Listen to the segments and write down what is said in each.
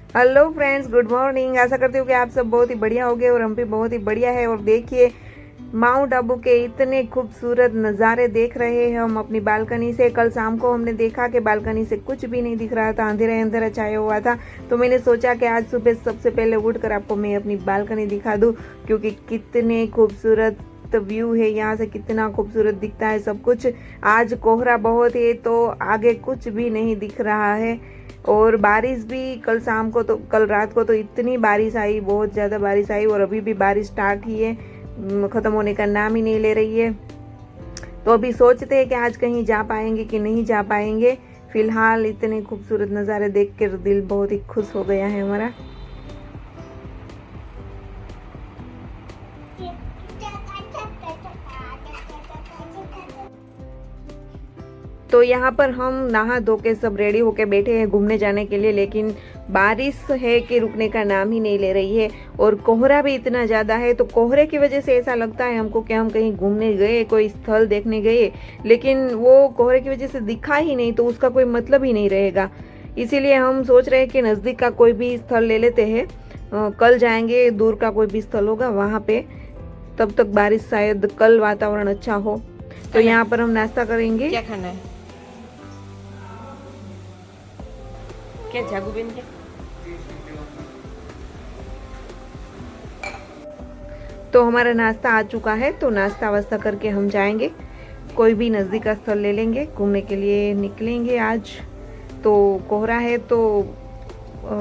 Hello friends, good morning. आशा करती हूँ कि आप सब बहुत ही बढ़िया होंगे और हम भी बहुत ही बढ़िया है। और देखिए, माउंट आबू के इतने खूबसूरत नज़ारे देख रहे हैं हम अपनी बालकनी से। कल शाम को हमने देखा कि बालकनी से कुछ भी नहीं दिख रहा था, अंधेरा अंधेरा छाया हुआ था। तो मैंने सोचा कि आज सुबह सबसे पहले उठकर आपको मैं अपनी बालकनी दिखा दूँ, क्योंकि कितने खूबसूरत व्यू है यहाँ से, कितना खूबसूरत दिखता है सब कुछ। आज कोहरा बहुत है तो आगे कुछ भी नहीं दिख रहा है। और बारिश भी कल शाम को, तो कल रात को तो इतनी बारिश आई, बहुत ज़्यादा बारिश आई। और अभी भी बारिश स्टार्ट ही है, ख़त्म होने का नाम ही नहीं ले रही है। तो अभी सोचते हैं कि आज कहीं जा पाएंगे कि नहीं जा पाएंगे। फिलहाल इतने खूबसूरत नज़ारे देख कर दिल बहुत ही खुश हो गया है हमारा। तो यहाँ पर हम नहा धो के सब रेडी होके बैठे हैं घूमने जाने के लिए, लेकिन बारिश है कि रुकने का नाम ही नहीं ले रही है। और कोहरा भी इतना ज़्यादा है, तो कोहरे की वजह से ऐसा लगता है हमको कि हम कहीं घूमने गए, कोई स्थल देखने गए, लेकिन वो कोहरे की वजह से दिखा ही नहीं, तो उसका कोई मतलब ही नहीं रहेगा। इसीलिए हम सोच रहे हैं कि नज़दीक का कोई भी स्थल ले लेते हैं। कल जाएंगे, दूर का कोई भी स्थल होगा वहाँ पे। तब तक बारिश, शायद कल वातावरण अच्छा हो। तो यहाँ पर हम नाश्ता करेंगे। क्या खाना है? क्या जागूबेन क्या? तो हमारा नाश्ता आ चुका है, तो नाश्ता वास्ता करके हम जाएंगे, कोई भी नज़दीक का स्थल ले लेंगे, घूमने के लिए निकलेंगे आज। तो कोहरा है तो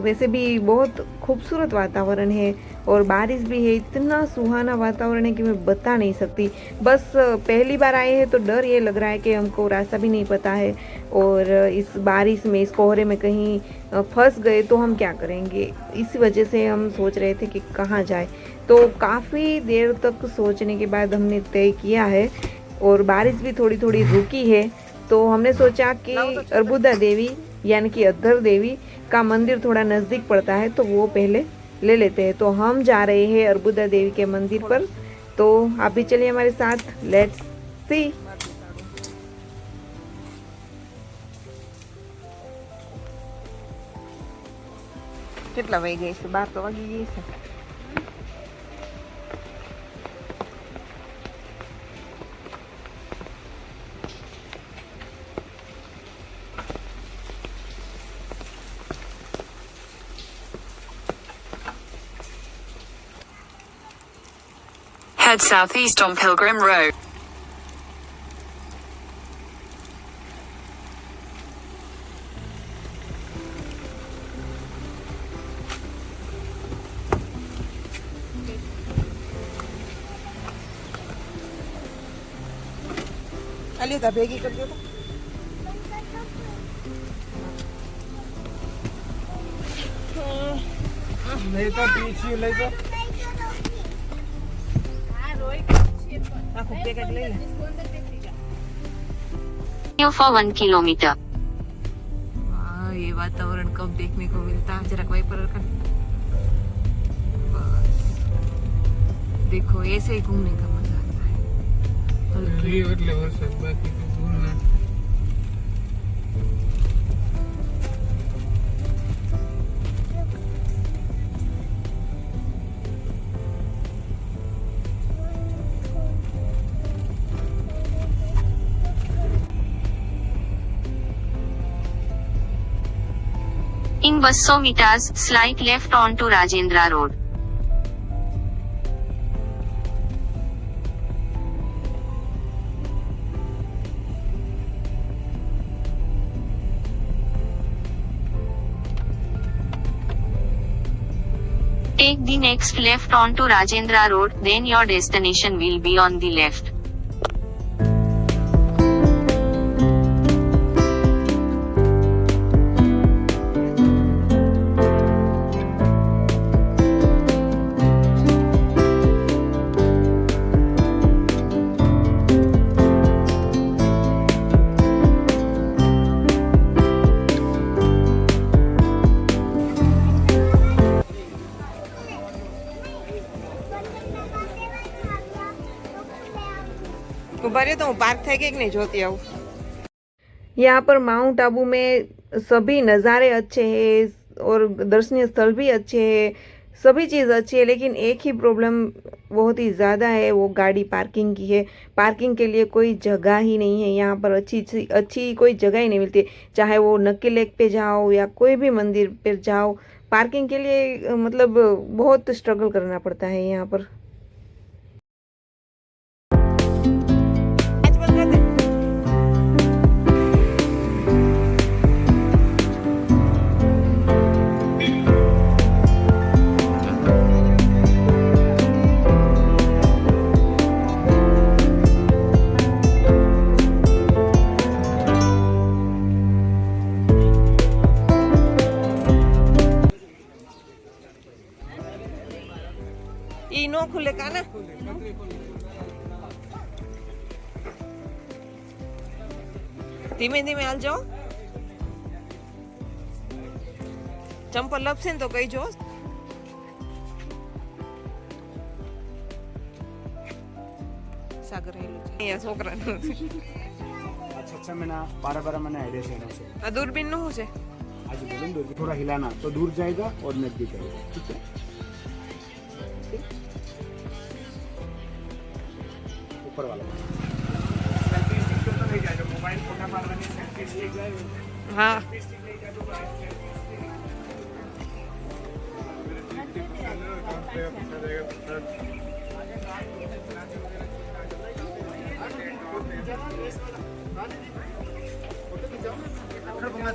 वैसे भी बहुत खूबसूरत वातावरण है और बारिश भी है, इतना सुहाना वातावरण है कि मैं बता नहीं सकती। बस पहली बार आए हैं तो डर ये लग रहा है कि हमको रास्ता भी नहीं पता है, और इस बारिश में, इस कोहरे में कहीं फंस गए तो हम क्या करेंगे। इस वजह से हम सोच रहे थे कि कहाँ जाए। तो काफ़ी देर तक सोचने के बाद हमने तय किया है, और बारिश भी थोड़ी थोड़ी रुकी है। तो हमने सोचा कि अर्बुदा देवी यानी कि अद्धर देवी का मंदिर थोड़ा नज़दीक पड़ता है, तो वो पहले ले लेते हैं। तो हम जा रहे हैं अर्बुदा देवी के मंदिर पर। तो आप भी चलिए हमारे साथ, लेट्स सी। કેટલા વાગી ગઈ છે? 12 તો વાગી ગઈ છે. Head southeast on Pilgrim Road. Ali તા ભેગી કરજો તો. नहीं तो पीछे ले तो આખું પેકેટ લઈ લે. For 1 kilometer. हाँ, ये वातावरण कब देखने को मिलता है। जरा वाइपर कर, बस देखो, ऐसे ही घूमने का मजा आता है। ये એટલે વરસાદ બાકી તો ભૂલ ના In 200 meters, slight left onto Rajendra Road. Take the next left onto Rajendra Road, then your destination will be on the left. ઉભા રહ્યો તો હું પાર્ક થઈ ગઈ કે નહીં જોતી આવું. यहाँ पर माउंट आबू में सभी नज़ारे अच्छे हैं, और दर्शनीय स्थल भी अच्छे हैं, सभी चीज़ अच्छी है, लेकिन एक ही प्रॉब्लम बहुत ही ज़्यादा है, वो गाड़ी पार्किंग की है। पार्किंग के लिए कोई जगह ही नहीं है यहाँ पर, अच्छी कोई जगह ही नहीं मिलती। चाहे वो नक्की लेक पे जाओ या कोई भी मंदिर पे जाओ, पार्किंग के लिए मतलब बहुत स्ट्रगल करना पड़ता है यहाँ पर। ઈ નો ખુલે કાના ધીમે ધીમે હાલ જાઓ ચંપલ લપસે ને તો કઈ જો સાગર હેલું છે અહીંયા છોકરાનું अच्छा मैंने 12 मैंने आइडिया से ना આ દૂરબીન નું શું છે आज बोलो दूर थोड़ा हिलाना तो दूर जाएगा और नजदीक आएगा ठीक है ऊपर वाला सेल्फी स्टिक तो नहीं जाएगा मोबाइल फोटो मारने सेल्फी स्टिक जाएगा हाँ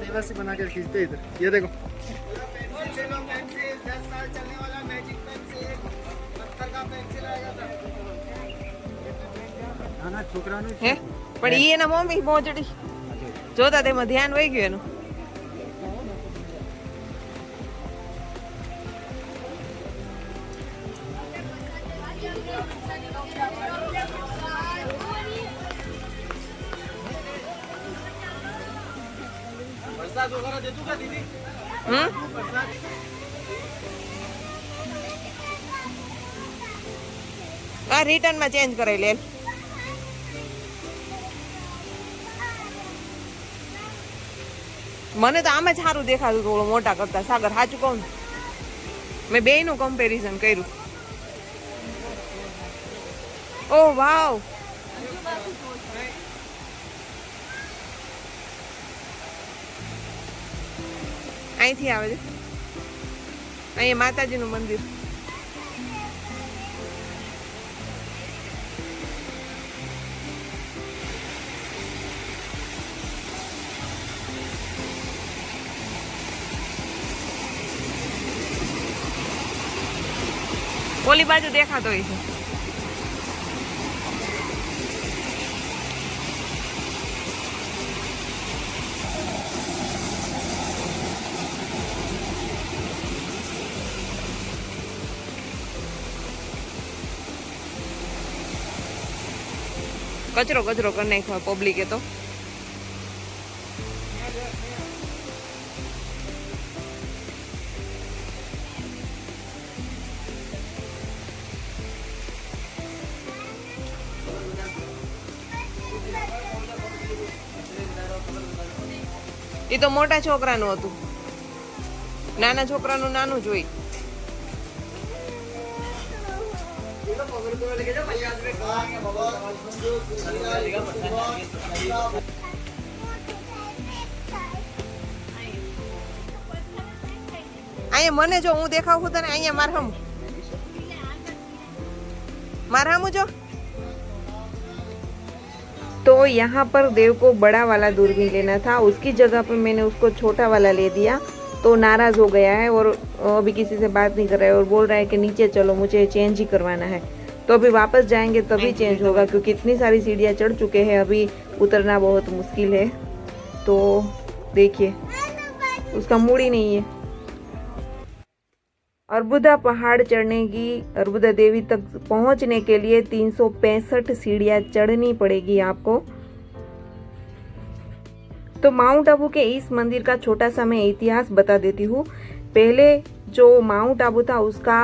देवासी बना के खींचते इधर ये देखो ના છોકરાનું હે પણ ઈ એના મમ્મી મોજડી જોતા તેમાં ધ્યાન વહી ગયું એનું આ રિટર્ન માં ચેન્જ કરાવી લે મને તો આમ જ સારું દેખાતું થોડું મોટા કરતા સાગર સાચું કહું મેં બે નું કમ્પેરિઝન કર્યું ઓ વાવ અહીંથી આવે છે અહીંયા માતાજીનું મંદિર ઓલી બાજુ દેખાતો હોય છે કચરો કચરો કરી નાખ્યો પબ્લિકે તો એ તો મોટા છોકરાનું હતું નાના છોકરાનું નાનું જ હોય અહીંયા મને જો હું દેખાવું તને અહીંયા મારહામું જો तो यहाँ पर देव को बड़ा वाला दूरबीन लेना था, उसकी जगह पर मैंने उसको छोटा वाला ले दिया तो नाराज़ हो गया है और अभी किसी से बात नहीं कर रहा है और बोल रहा है कि नीचे चलो मुझे चेंज ही करवाना है। तो अभी वापस जाएंगे तभी चेंज होगा क्योंकि इतनी सारी सीढ़ियाँ चढ़ चुके हैं, अभी उतरना बहुत मुश्किल है। तो देखिए उसका मूड ही नहीं है। अर्बुदा पहाड़ चढ़ने की, अर्बुदा देवी तक पहुंचने के लिए 365 सीढ़ियां चढ़नी पड़ेगी आपको। तो माउंट आबू के इस मंदिर का छोटा सा मैं इतिहास बता देती हूँ। पहले जो माउंट आबू था उसका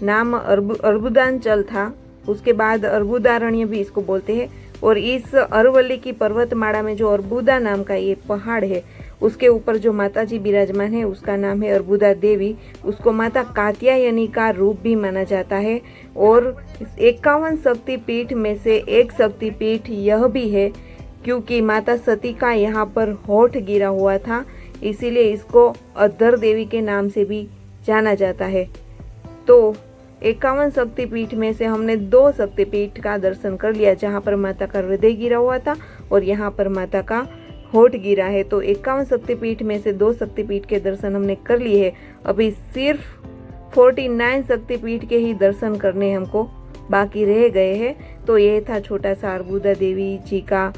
नाम अर्बुदांचल था, उसके बाद अर्बुदारण्य भी इसको बोलते हैं। और इस अरवल्ली की पर्वतमाला में जो अर्बुदा नाम का ये पहाड़ है उसके ऊपर जो माता जी विराजमान है उसका नाम है अर्बुदा देवी। उसको माता कात्यायनी का रूप भी माना जाता है। और 51 शक्तिपीठ में से एक शक्तिपीठ यह भी है क्योंकि माता सती का यहाँ पर होठ गिरा हुआ था, इसीलिए इसको अधर देवी के नाम से भी जाना जाता है। तो 51 शक्तिपीठ में से हमने 2 शक्तिपीठ का दर्शन कर लिया, जहाँ पर माता का हृदय गिरा हुआ था और यहाँ पर माता का होठ गिरा है। तो 51 शक्तिपीठ में से 2 शक्तिपीठ के दर्शन हमने कर लिए हैं। अभी सिर्फ 49 शक्तिपीठ के ही दर्शन करने हमको बाकी रह गए हैं। तो यह था छोटा सा अर्बुदा देवी जी का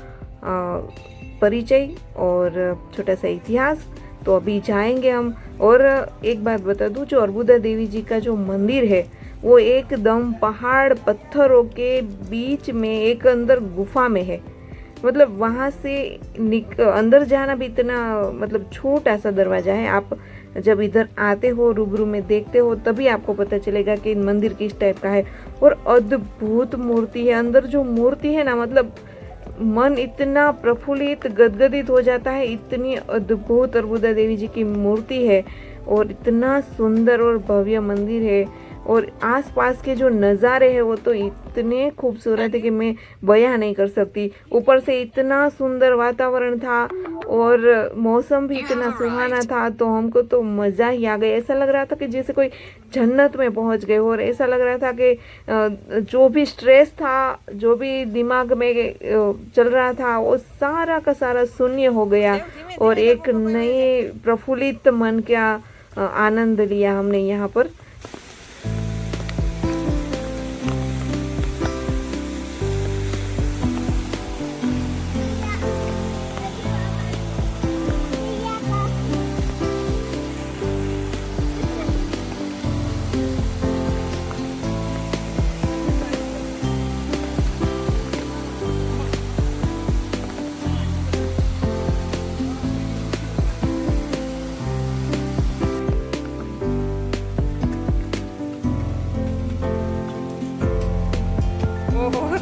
परिचय और छोटा सा इतिहास। तो अभी जाएंगे हम। और एक बात बता दूं, जो अर्बुदा देवी जी का जो मंदिर है वो एकदम पहाड़ पत्थरों के बीच में एक अंदर गुफा में है। मतलब वहाँ से अंदर जाना भी इतना मतलब छोटा सा दरवाजा है। आप जब इधर आते हो, रूबरू में देखते हो, तभी आपको पता चलेगा कि मंदिर किस टाइप का है। और अद्भुत मूर्ति है। अंदर जो मूर्ति है ना, मतलब मन इतना प्रफुल्लित गदगदित हो जाता है। इतनी अद्भुत अर्बुदा देवी जी की मूर्ति है और इतना सुंदर और भव्य मंदिर है। और आसपास के जो नज़ारे हैं वो तो इतने खूबसूरत है कि मैं बयां नहीं कर सकती। ऊपर से इतना सुंदर वातावरण था और मौसम भी इतना सुहाना था, तो हमको तो मज़ा ही आ गया। ऐसा लग रहा था कि जैसे कोई जन्नत में पहुंच गए। और ऐसा लग रहा था कि जो भी स्ट्रेस था, जो भी दिमाग में चल रहा था, वो सारा का सारा शून्य हो गया और एक नए प्रफुल्लित मन का आनंद लिया हमने यहाँ पर।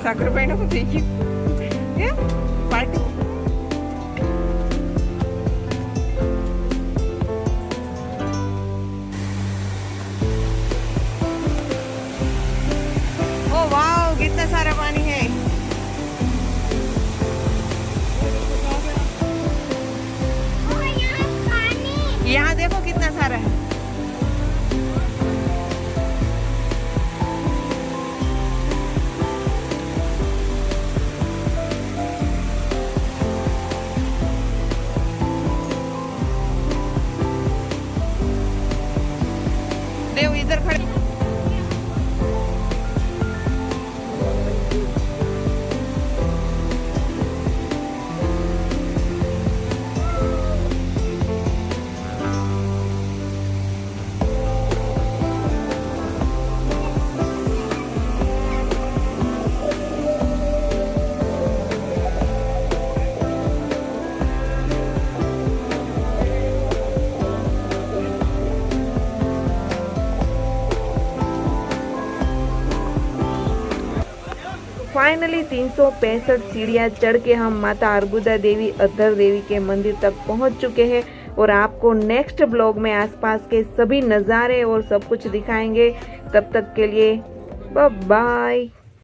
સાકર પાણી નું થઈ ગયું પાર્ટી ओ वाओ कितना सारा पानी है। यहाँ देखो कितना सारा है। देव इधर खड़े। फाइनली 365 सीढ़ियाँ चढ़ के हम माता अर्बुदा देवी अधर देवी के मंदिर तक पहुंच चुके हैं। और आपको नेक्स्ट ब्लॉग में आसपास के सभी नज़ारे और सब कुछ दिखाएंगे। तब तक के लिए बाय बाय।